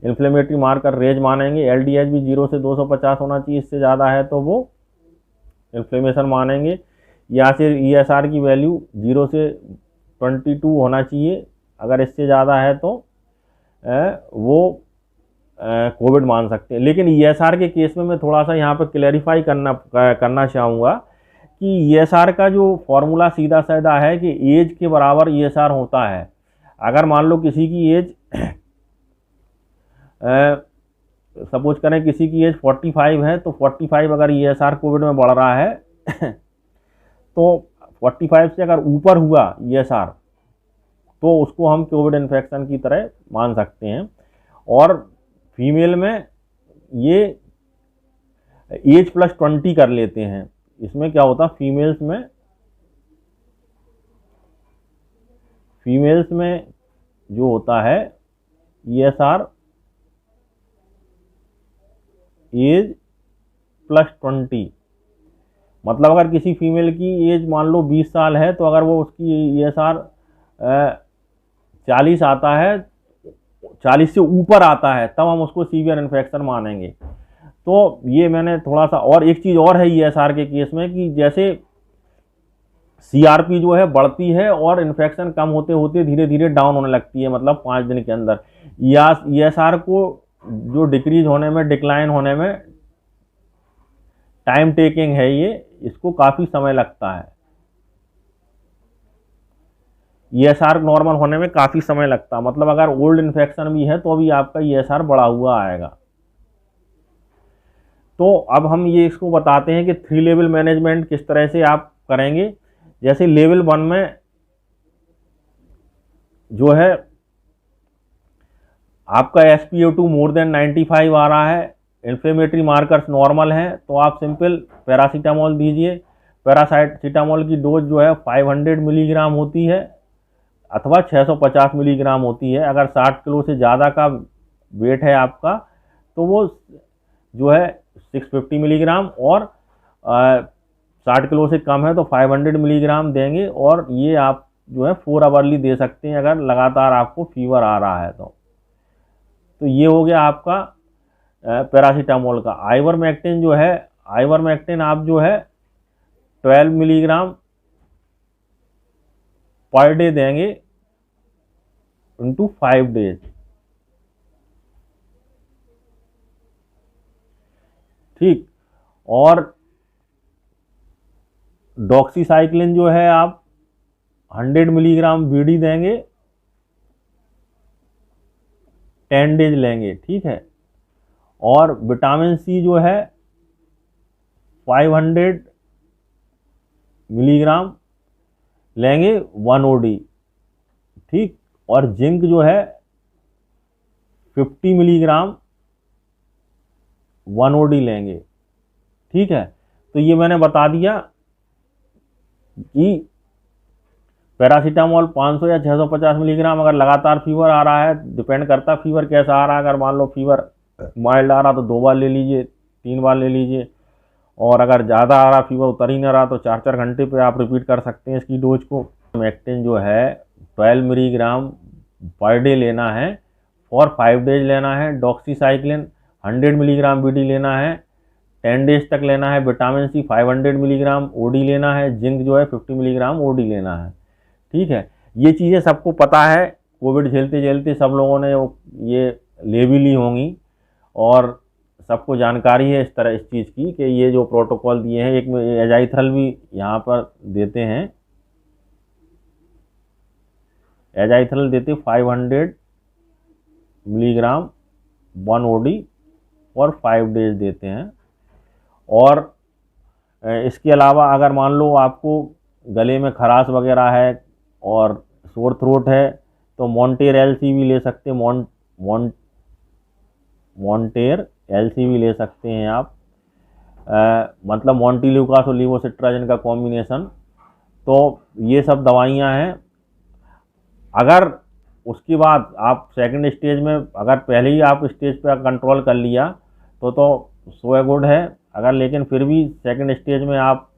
A: इन्फ्लेमेटरी मार्कर रेज मानेंगे। एलडीएच भी 0 से 250 होना चाहिए, इससे ज़्यादा है तो वो इन्फ्लेमेशन मानेंगे। या फिर ईएसआर की वैल्यू 0 से 22 होना चाहिए, अगर इससे ज़्यादा है तो वो कोविड मान सकते हैं। लेकिन ईएसआर के केस में मैं थोड़ा सा यहाँ पर क्लैरिफाई करना चाहूँगा कि ईएसआर का जो फॉर्मूला सीधा साधा है कि एज के बराबर ईएसआर होता है। अगर मान लो किसी की एज सपोज करें किसी की एज 45 है, तो 45 अगर ईएसआर कोविड में बढ़ रहा है तो 45 से अगर ऊपर हुआ ESR तो उसको हम कोविड इन्फेक्शन की तरह मान सकते हैं। और फीमेल में ये एज +20 कर लेते हैं। इसमें क्या होता है, फीमेल्स में जो होता है ESR एज +20, मतलब अगर किसी फीमेल की एज मान लो 20 साल है तो अगर वो उसकी ESR 40 आता है, 40 से ऊपर आता है, तब हम उसको सीवियर इन्फेक्शन मानेंगे। तो ये मैंने थोड़ा सा, और एक चीज़ और है ESR के केस में कि जैसे CRP जो है बढ़ती है और इन्फेक्शन कम होते होते धीरे धीरे डाउन होने लगती है, मतलब 5 दिन के अंदर। ESR को जो डिक्रीज होने में, डिक्लाइन होने में टाइम टेकिंग है, ये इसको काफ़ी समय लगता है। ESR नॉर्मल होने में काफ़ी समय लगता है, मतलब अगर ओल्ड इन्फेक्शन भी है तो अभी आपका ESR बढ़ा हुआ आएगा। तो अब हम ये इसको बताते हैं कि 3 लेवल मैनेजमेंट किस तरह से आप करेंगे। जैसे लेवल 1 में जो है आपका SpO2 मोर देन 95 आ रहा है, इन्फ्लेमेटरी मार्कर्स नॉर्मल हैं, तो आप सिंपल पैरासीटामोल दीजिए। पैरासीटामोल की डोज जो है 500 मिलीग्राम होती है अथवा 650 मिलीग्राम होती है। अगर 60 किलो से ज़्यादा का वेट है आपका तो वो जो है 650 मिलीग्राम, और 60 किलो से कम है तो 500 मिलीग्राम देंगे। और ये आप जो है 4 आवरली दे सकते हैं अगर लगातार आपको फीवर आ रहा है तो ये हो गया आपका पैरासीटामोल का। आइवरमेक्टिन जो है, आइवरमेक्टिन आप जो है 12 मिलीग्राम पर डे देंगे इंटू 5 डेज। ठीक। और डॉक्सीसाइक्लिन जो है आप 100 मिलीग्राम BD देंगे, 10 डेज लेंगे। ठीक है। और विटामिन C जो है 500 मिलीग्राम लेंगे 1 OD। ठीक। और जिंक जो है 50 मिलीग्राम 1 OD लेंगे। ठीक है। तो ये मैंने बता दिया कि पैरासीटामोल 500 या 650 मिलीग्राम अगर लगातार फीवर आ रहा है, डिपेंड करता है फीवर कैसा आ रहा है। अगर मान लो फीवर माइल्ड आ रहा तो 2 बार ले लीजिए, 3 बार ले लीजिए। और अगर ज़्यादा आ रहा, फीवर उतर ही ना रहा, तो 4-4 घंटे पे आप रिपीट कर सकते हैं इसकी डोज को। मैक्टिन जो है 12 मिलीग्राम पर डे लेना है और 5 डेज लेना है। डॉक्सीसाइक्लिन 100 मिलीग्राम BD लेना है, 10 डेज तक लेना है। विटामिन C 500 मिलीग्राम OD लेना है। जिंक जो है 50 मिलीग्राम OD लेना है। ठीक है। ये चीज़ें सबको पता है, कोविड झेलते झेलते सब लोगों ने ये ले भी ली होंगी और सबको जानकारी है इस चीज़ की कि ये जो प्रोटोकॉल दिए हैं। एक में एजाइथ्रल भी यहाँ पर देते हैं, एजाइथ्रल देते 500 मिलीग्राम 1 OD और 5 डेज देते हैं। और इसके अलावा अगर मान लो आपको गले में खराश वगैरह है और सोर थ्रोट है तो मॉन्टेर LC भी ले सकते हैं। मॉन्टेर LC भी ले सकते हैं आप, मतलब मॉन्टिल्यूकास और लीवोसिट्राजिन का कॉम्बिनेशन। तो ये सब दवाइयाँ हैं। अगर उसके बाद आप सेकंड स्टेज में, अगर पहले ही आप स्टेज पर कंट्रोल कर लिया तो सो गुड है। अगर लेकिन फिर भी सेकंड स्टेज में आप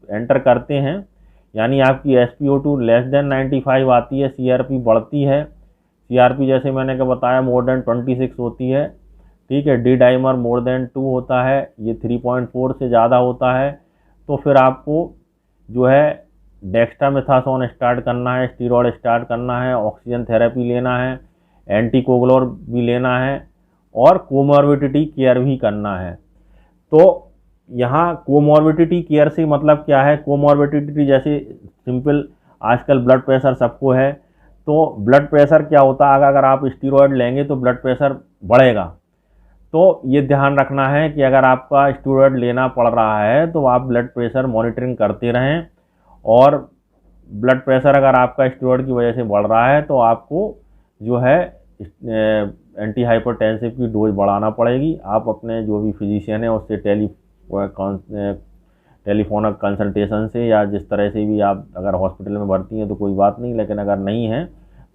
A: एंटर करते हैं, यानी आपकी SpO2 लेस देन 95 आती है, CRP बढ़ती है, CRP जैसे मैंने क्या बताया मोर देन 26 होती है। ठीक है। D डाइमर मोर देन 2 होता है, ये 3.4 से ज़्यादा होता है, तो फिर आपको जो है डेक्स्ट्रामेथासोन स्टार्ट करना है, स्टीरॉयड स्टार्ट करना है, ऑक्सीजन थेरेपी लेना है, एंटीकोगुलर भी लेना है और कोमॉर्बिडिटी केयर भी करना है। तो यहाँ कोमॉर्बिडिटी केयर से मतलब क्या है? कोमॉर्बिडिटी जैसे सिंपल आजकल ब्लड प्रेशर सबको है, तो ब्लड प्रेशर क्या होता है, अगर आप स्टीरॉयड लेंगे तो ब्लड प्रेशर बढ़ेगा। तो ये ध्यान रखना है कि अगर आपका स्टीरॉयड लेना पड़ रहा है तो आप ब्लड प्रेशर मॉनिटरिंग करते रहें। और ब्लड प्रेशर अगर आपका स्टेरॉयड की वजह से बढ़ रहा है तो आपको जो है एंटी हाइपरटेंसिव की डोज बढ़ाना पड़ेगी। आप अपने जो भी फिजिशियन है उससे टेलीफोनिक कंसल्टेशन से या जिस तरह से भी, आप अगर हॉस्पिटल में भर्ती हैं तो कोई बात नहीं, लेकिन अगर नहीं है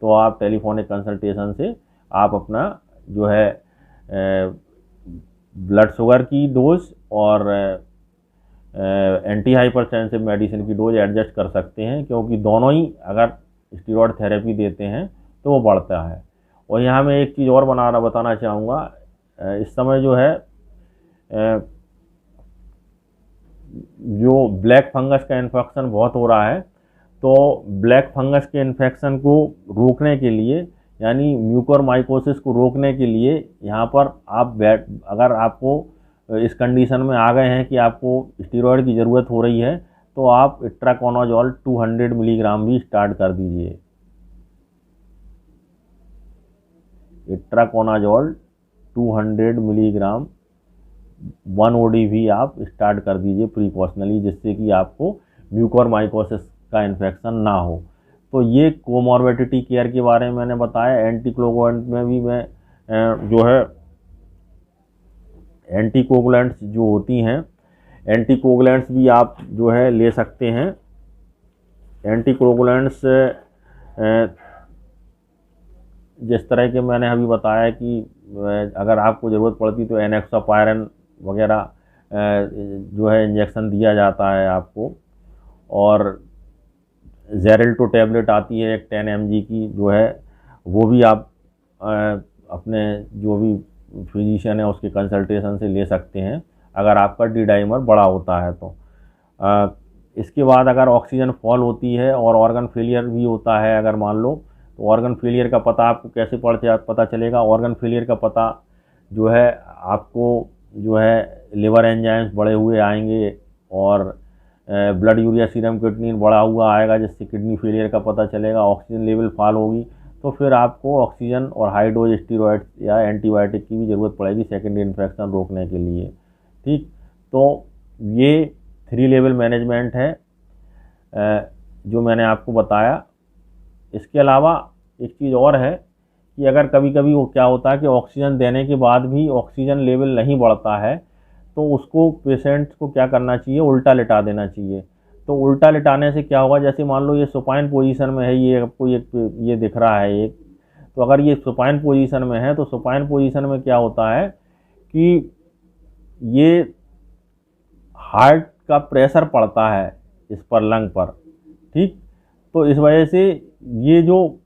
A: तो आप टेलीफोनिक कंसल्टेशन से आप अपना जो है ब्लड शुगर की डोज और एंटी हाइपरटेंसिव मेडिसिन की डोज एडजस्ट कर सकते हैं, क्योंकि दोनों ही अगर स्टीरॉयड थेरेपी देते हैं तो वो बढ़ता है। और यहाँ मैं एक चीज़ और बताना चाहूँगा, इस समय जो है जो ब्लैक फंगस का इन्फेक्शन बहुत हो रहा है, तो ब्लैक फंगस के इन्फेक्शन को रोकने के लिए, यानी म्यूकोरमाइकोसिस को रोकने के लिए, यहाँ पर आप अगर आपको इस कंडीशन में आ गए हैं कि आपको स्टीरॉयड की ज़रूरत हो रही है, तो आप इट्राकोनाजोल 200 मिलीग्राम भी स्टार्ट कर दीजिए। इट्राकोनाजोल 200 मिलीग्राम 1 OD भी आप स्टार्ट कर दीजिए प्रिकॉशनली, जिससे कि आपको म्यूकोरमाइकोसिस का इन्फेक्शन ना हो। तो ये कोमॉर्बिडिटी केयर के बारे में मैंने बताया। एंटीकोगुलेंट में भी मैं जो है एंटीकोगुलेंट्स जो होती हैं, एंटीकोगुलेंट्स भी आप जो है ले सकते हैं। एंटीकोगुलेंट्स जिस तरह के मैंने अभी बताया कि अगर आपको ज़रूरत पड़ती तो एनेक्सापायरिन वगैरह जो है इंजेक्शन दिया जाता है आपको, और जेरिल्टो टैबलेट आती है एक 10 mg की, जो है वो भी आप अपने जो भी फिजिशियन है उसके कंसल्टेशन से ले सकते हैं अगर आपका डी डाइमर बड़ा होता है तो। इसके बाद अगर ऑक्सीजन फॉल होती है और ऑर्गन फेलियर भी होता है अगर मान लो, तो ऑर्गन फेलियर का पता आपको कैसे पता चलेगा? ऑर्गन फेलियर का पता जो है आपको जो है लिवर एंजाइम्स बढ़े हुए आएंगे और ब्लड यूरिया सीरम क्रिएटिनिन बढ़ा हुआ आएगा, जिससे किडनी फेलियर का पता चलेगा। ऑक्सीजन लेवल फॉल होगी तो फिर आपको ऑक्सीजन और हाई डोज स्टीरॉयड या एंटीबायोटिक की भी ज़रूरत पड़ेगी सेकेंडरी इन्फेक्शन रोकने के लिए। ठीक, तो ये 3 लेवल मैनेजमेंट है जो मैंने आपको बताया। इसके अलावा एक चीज़ और है कि अगर कभी कभी वो क्या होता है कि ऑक्सीजन देने के बाद भी ऑक्सीजन लेवल नहीं बढ़ता है, तो उसको पेशेंट को क्या करना चाहिए? उल्टा लिटा देना चाहिए। तो उल्टा लिटाने से क्या होगा? जैसे मान लो ये सुपाइन पोजीशन में है, ये आपको ये दिख रहा है एक, तो अगर ये सुपाइन पोजीशन में है तो सुपाइन पोजीशन में क्या होता है कि ये हार्ट का प्रेशर पड़ता है इस पर, लंग पर। ठीक, तो इस वजह से ये जो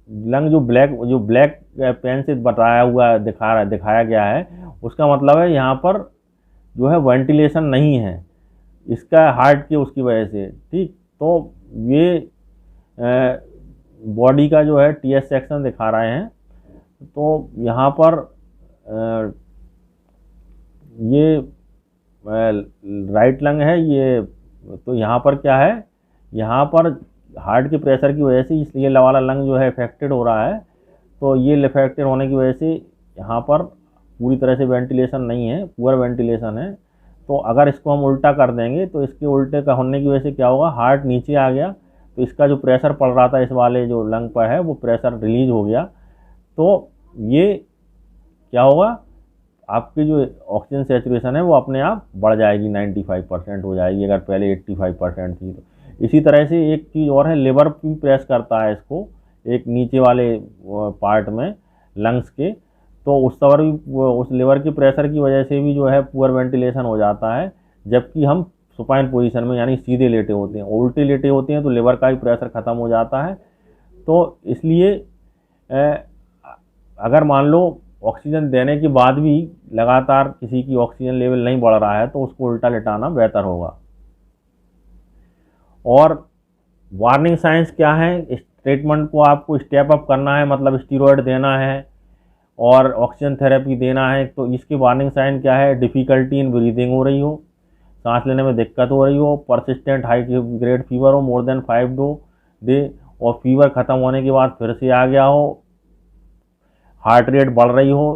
A: लंग जो ब्लैक पेन से बताया हुआ दिखाया गया है, उसका मतलब है यहाँ पर जो है वेंटिलेशन नहीं है इसका हार्ट की उसकी वजह से। ठीक, तो ये बॉडी का जो है TS सेक्शन दिखा रहे हैं, तो यहाँ पर ये राइट लंग है ये, तो यहाँ पर क्या है, यहाँ पर हार्ट के प्रेशर की वजह से इसलिए वाला लंग जो है इफेक्टेड हो रहा है। तो ये इफेक्टेड होने की वजह से यहाँ पर पूरी तरह से वेंटिलेशन नहीं है, पुअर वेंटिलेशन है। तो अगर इसको हम उल्टा कर देंगे तो इसके उल्टे का होने की वजह से क्या होगा, हार्ट नीचे आ गया, तो इसका जो प्रेशर पड़ रहा था इस वाले जो लंग पर है वो प्रेशर रिलीज हो गया। तो ये क्या होगा, आपकी जो ऑक्सीजन सेचुरेशन है वो अपने आप बढ़ जाएगी, 95% हो जाएगी, अगर पहले 85% थी तो। इसी तरह से एक चीज़ और है, लिवर भी प्रेस करता है इसको एक नीचे वाले पार्ट में लंग्स के, तो उस तरह भी उस लिवर की प्रेशर की वजह से भी जो है पुअर वेंटिलेशन हो जाता है। जबकि हम सुपाइन पोजीशन में यानी सीधे लेटे होते हैं, उल्टे लेटे होते हैं तो लिवर का भी प्रेशर ख़त्म हो जाता है। तो इसलिए अगर मान लो ऑक्सीजन देने के बाद भी लगातार किसी की ऑक्सीजन लेवल नहीं बढ़ रहा है तो उसको उल्टा लेटाना बेहतर होगा। और वार्निंग साइंस क्या है? इस ट्रीटमेंट को आपको स्टेप अप करना है, मतलब स्टीरॉयड देना है और ऑक्सीजन थेरेपी देना है, तो इसकी वार्निंग साइन क्या है? डिफ़िकल्टी इन ब्रीदिंग हो रही हो, सांस लेने में दिक्कत हो रही हो, परसिस्टेंट हाई ग्रेड फीवर हो मोर देन 5 डे, और फीवर ख़त्म होने के बाद फिर से आ गया हो, हार्ट रेट बढ़ रही हो,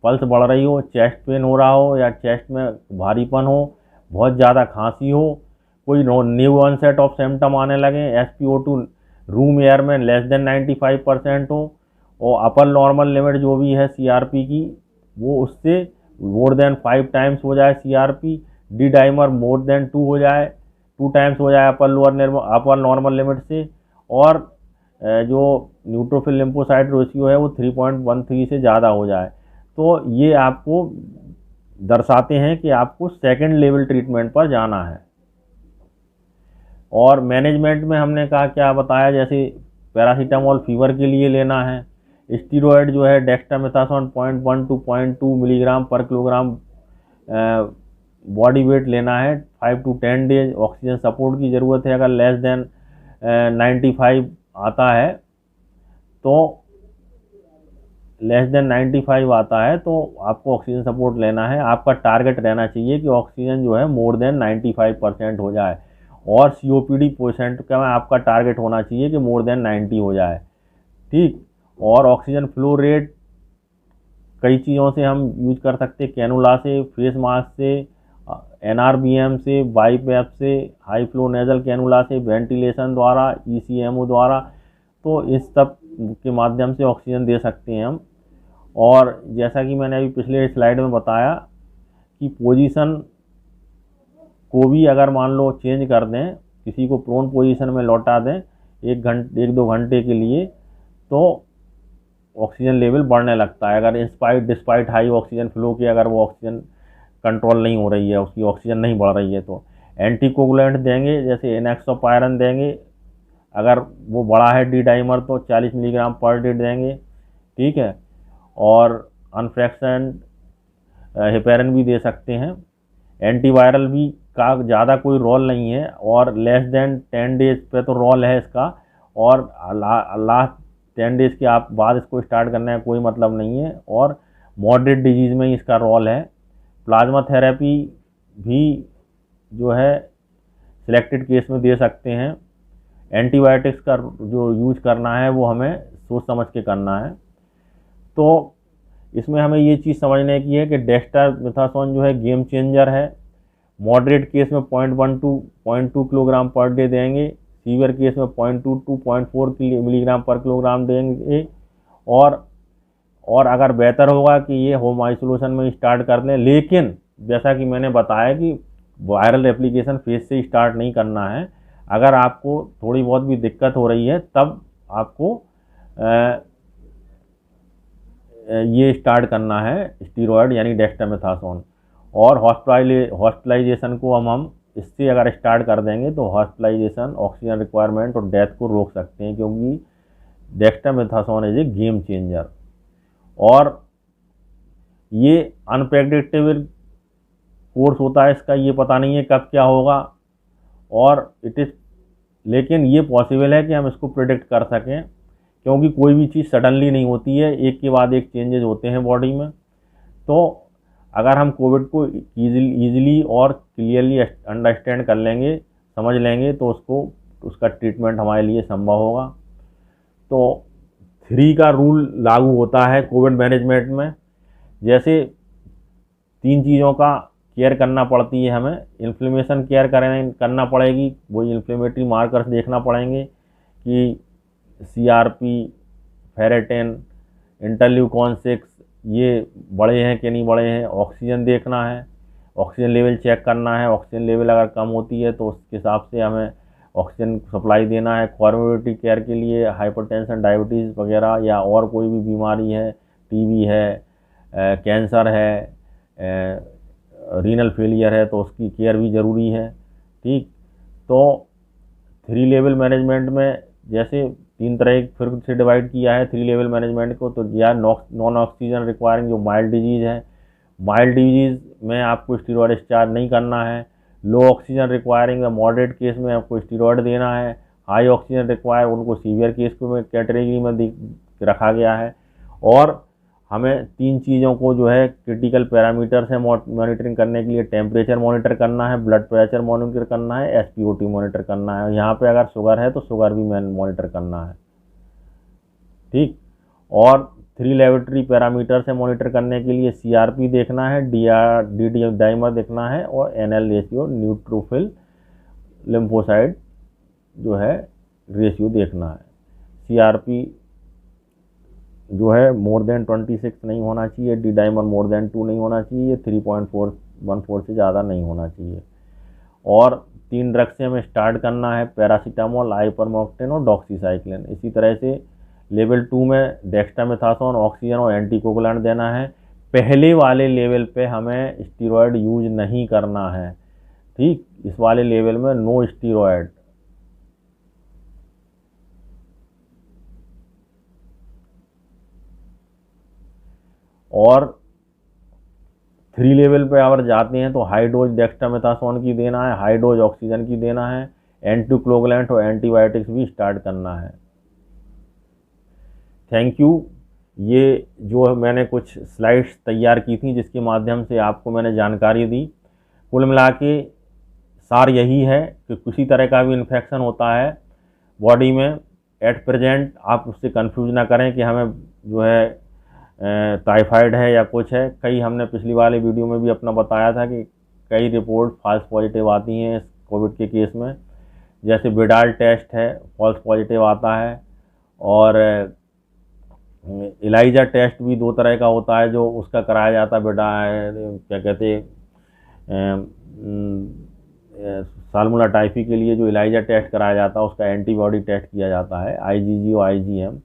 A: पल्स बढ़ रही हो, चेस्ट पेन हो रहा हो या चेस्ट में भारीपन हो, बहुत ज़्यादा खांसी हो, कोई न्यू ऑनसेट ऑफ सिम्टम आने लगे, SpO2 रूम एयर में लेस देन 95% हो, और अपर नॉर्मल लिमिट जो भी है CRP की वो उससे मोर देन 5 टाइम्स हो जाए CRP, D dimer more than 2 हो जाए, 2 टाइम्स हो जाए अपर नॉर्मल लिमिट से, और जो न्यूट्रोफिल लिम्फोसाइट रेशियो है वो 3.13 से ज़्यादा हो जाए। तो ये आपको दर्शाते हैं कि आपको सेकंड लेवल ट्रीटमेंट पर जाना है। और मैनेजमेंट में हमने कहा क्या बताया, जैसे पैरासीटामोल फीवर के लिए लेना है, स्टीरॉयड जो है डेक्सामेथासोन 0.1 to 0.2 मिलीग्राम पर किलोग्राम बॉडी वेट लेना है 5 to 10 डेज। ऑक्सीजन सपोर्ट की ज़रूरत है, अगर लेस देन 95 आता है तो लेस देन 95 आता है तो आपको ऑक्सीजन सपोर्ट लेना है। आपका टारगेट रहना चाहिए कि ऑक्सीजन जो है मोर देन 95% हो जाए, और COPD पेशेंट का आपका टारगेट होना चाहिए कि मोर देन 90 हो जाए। ठीक, और ऑक्सीजन फ्लो रेट कई चीज़ों से हम यूज कर सकते हैं, कैनुला से, फेस मास्क से, NRBM से, बाईपैप से, हाई फ्लो नेजल कैनुला से, वेंटिलेशन द्वारा, ECMO द्वारा, तो इस सब के माध्यम से ऑक्सीजन दे सकते हैं हम। और जैसा कि मैंने अभी पिछले स्लाइड में बताया कि पोजीशन को भी अगर मान लो चेंज कर दें, किसी को प्रोन पोजीशन में लौटा दें 1-2 घंटे के लिए, तो ऑक्सीजन लेवल बढ़ने लगता है। अगर डिस्पाइट हाई ऑक्सीजन फ्लो के अगर वो ऑक्सीजन कंट्रोल नहीं हो रही है, उसकी ऑक्सीजन नहीं बढ़ रही है, तो एंटीकोगुलेंट देंगे, जैसे एनएक्सोपायरन देंगे। अगर वो बड़ा है डी डाइमर तो 40 मिलीग्राम पर डे देंगे। ठीक है, और अनफ्रैक्शन हेपेरिन भी दे सकते हैं। एंटीवायरल भी का ज़्यादा कोई रोल नहीं है, और लेस देन 10 डेज पे तो रोल है इसका, और लास्ट 10 डेज के आप बाद इसको स्टार्ट करने का कोई मतलब नहीं है, और मॉडरेट डिजीज़ में ही इसका रोल है। प्लाज्मा थेरेपी भी जो है सिलेक्टेड केस में दे सकते हैं। एंटीबायोटिक्स का जो यूज करना है वो हमें सोच समझ के करना है। तो इसमें हमें ये चीज़ समझने की है कि डेक्सामेथासोन जो है गेम चेंजर है। मॉडरेट केस में 0.1 to 0.2 किलोग्राम पर डे देंगे, सीवियर केस में 0.2 to 0.4 मिलीग्राम पर किलोग्राम देंगे। और अगर बेहतर होगा कि ये होम आइसोलेशन में स्टार्ट कर लें, लेकिन जैसा कि मैंने बताया कि वायरल रेप्लिकेशन फेज से स्टार्ट नहीं करना है। अगर आपको थोड़ी बहुत भी दिक्कत हो रही है तब आपको ये स्टार्ट करना है स्टीरॉयड यानी डेक्सामेथासोन। और हॉस्पिटलाइजेशन को हम इससे अगर स्टार्ट कर देंगे तो हॉस्पिटलाइजेशन, ऑक्सीजन रिक्वायरमेंट और डेथ को रोक सकते हैं, क्योंकि dexamethasone is a game changer. और ये अनप्रेडिक्टेबल कोर्स होता है इसका, ये पता नहीं है कब क्या होगा, और लेकिन ये पॉसिबल है कि हम इसको प्रिडिक्ट कर सकें, क्योंकि कोई भी चीज़ सडनली नहीं होती है, एक के बाद एक चेंजेस होते हैं बॉडी में। तो अगर हम कोविड को ईजिली और क्लियरली अंडरस्टैंड कर लेंगे, समझ लेंगे, तो उसका ट्रीटमेंट हमारे लिए संभव होगा। तो 3 का रूल लागू होता है कोविड मैनेजमेंट में। जैसे 3 चीज़ों का केयर करना पड़ती है हमें। इन्फ्लेमेशन केयर करना पड़ेगी, वही इन्फ्लेमेटरी मार्कर्स देखना पड़ेंगे कि CRP, फेरेटिन, इंटरल्यूकॉन 6 ये बड़े हैं कि नहीं बड़े हैं। ऑक्सीजन देखना है, ऑक्सीजन लेवल चेक करना है। ऑक्सीजन लेवल अगर कम होती है तो उसके हिसाब से हमें ऑक्सीजन सप्लाई देना है। कॉर्मोबिलिटी केयर के लिए हाइपरटेंशन, डायबिटीज़ वगैरह या और कोई भी बीमारी है, TB है, कैंसर है, रीनल फेलियर है, तो उसकी केयर भी ज़रूरी है। ठीक, तो 3 लेवल मैनेजमेंट में जैसे 3 तरह फिर से डिवाइड किया है 3 लेवल मैनेजमेंट को। तो या नॉन ऑक्सीजन रिक्वायरिंग जो माइल्ड डिजीज़ है, माइल्ड डिजीज़ में आपको स्टीरॉयड स्टार्ट नहीं करना है। लो ऑक्सीजन रिक्वायरिंग या मॉडरेट केस में आपको स्टीरॉयड देना है। हाई ऑक्सीजन रिक्वायर उनको सीवियर केस को में कैटेगरी में रखा गया है। और हमें 3 चीज़ों को जो है क्रिटिकल पैरामीटर से मॉनिटरिंग करने के लिए टेम्परेचर मॉनिटर करना है, ब्लड प्रेशर मॉनिटर करना है, SpO2 मॉनिटर करना है। यहाँ पे अगर शुगर है तो शुगर भी मॉनिटर करना है। ठीक, और 3 लेबोरेटरी पैरामीटर से मॉनिटर करने के लिए CRP देखना है, डी डाइमर देखना है, और NL रेशियो न्यूट्रोफिल लिम्फोसाइट जो है रेशियो देखना है। CRP जो है मोर देन 26 नहीं होना चाहिए, डी डाइमर मोर देन 2 नहीं होना चाहिए, 3.414 से ज़्यादा नहीं होना चाहिए। और 3 ड्रग से हमें स्टार्ट करना है, पैरासीटामोल, आइपरमोक्टेन और डॉक्सीसाइक्लिन। इसी तरह से लेवल 2 में डेक्सामेथासोन, ऑक्सीजन और एंटीकोगुलेंट देना है। पहले वाले लेवल पे हमें स्टीरॉयड यूज नहीं करना है, ठीक। इस वाले लेवल में नो स्टीरॉयड। और 3 लेवल पे अगर जाते हैं तो हाई डोज डेक्सामेथासोन की देना है, हाई डोज ऑक्सीजन की देना है, एंटीकोगुलेंट और एंटीबायोटिक्स भी स्टार्ट करना है। Thank you. ये जो मैंने कुछ स्लाइड्स तैयार की थी जिसके माध्यम से आपको मैंने जानकारी दी। कुल मिला के सार यही है कि किसी तरह का भी इन्फेक्शन होता है बॉडी में, एट प्रेजेंट आप उससे कंफ्यूज ना करें कि हमें जो है टाइफाइड है या कुछ है। कई हमने पिछली वाले वीडियो में भी अपना बताया था कि कई रिपोर्ट फॉल्स पॉजिटिव आती हैं कोविड के केस में, जैसे बिडाल टेस्ट है फॉल्स पॉजिटिव आता है, और इलाइजा टेस्ट भी 2 तरह का होता है जो उसका कराया जाता है। क्या कहते साल्मोनेला टाइफी के लिए जो इलाइजा टेस्ट कराया जाता है उसका एंटीबॉडी टेस्ट किया जाता है, IgG और IgM।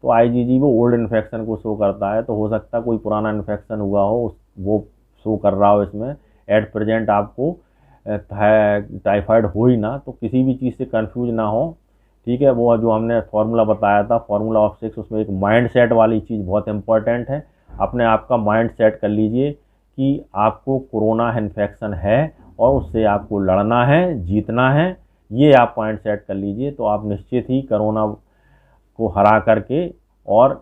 A: तो IgG वो ओल्ड इन्फेक्शन को शो करता है, तो हो सकता है कोई पुराना इन्फेक्शन हुआ हो वो शो कर रहा हो इसमें। एट प्रेजेंट आपको टाइफाइड हो ही ना, तो किसी भी चीज़ से कंफ्यूज ना हो, ठीक है। वो जो हमने फार्मूला बताया था, फार्मूला ऑफ 6, उसमें एक माइंड सेट वाली चीज़ बहुत इंपॉर्टेंट है। अपने आप का माइंड सेट कर लीजिए कि आपको कोरोना इन्फेक्शन है और उससे आपको लड़ना है, जीतना है। ये आप पॉइंट सेट कर लीजिए तो आप निश्चित ही कोरोना को हरा करके और